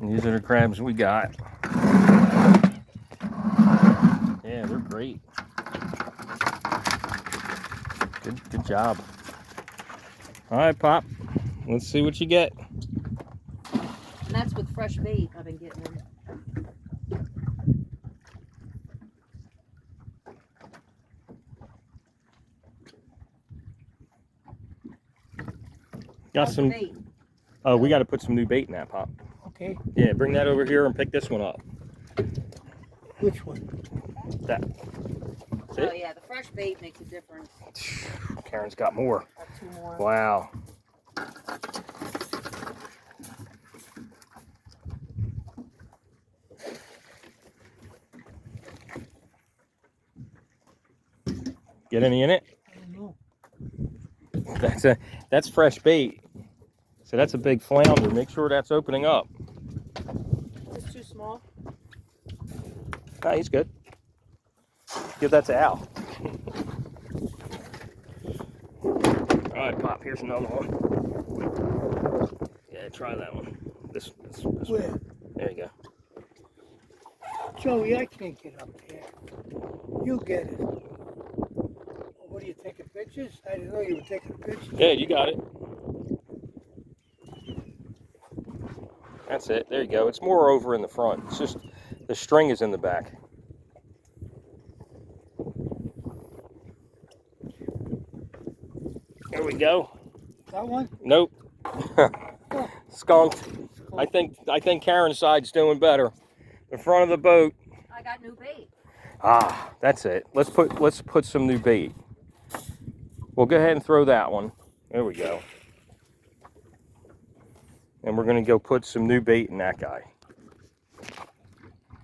These are the crabs we got. Yeah, they're great. Good job. All right, Pop. Let's see what you get. And that's with fresh bait I've been getting them. Got How's the some. bait? Oh, we got to put some new bait in that, Pop. Okay. Yeah, bring that over here and pick this one up. Which one? That. That's Oh it. yeah, the fresh bait makes a difference. Karen's got more. Got 2 more. Wow. Get any in it? I don't know. That's fresh bait. So that's a big flounder. Make sure that's opening up. It's too small. Ah, he's good. Give that to Al. All right, Pop. Here's another one. Yeah, try that one. This Where? one. There you go. Joey, I can't get up there. You get it. What are you taking pictures? I didn't know you were taking pictures. Yeah, you got it. That's it. There you go. It's more over in the front. It's just the string is in the back. There we go. That one? Nope. Skunked. I think Karen's side's doing better. The front of the boat. I got new bait. Ah, that's it. Let's put some new bait. Well, go ahead and throw that one. There we go. And we're gonna go put some new bait in that guy.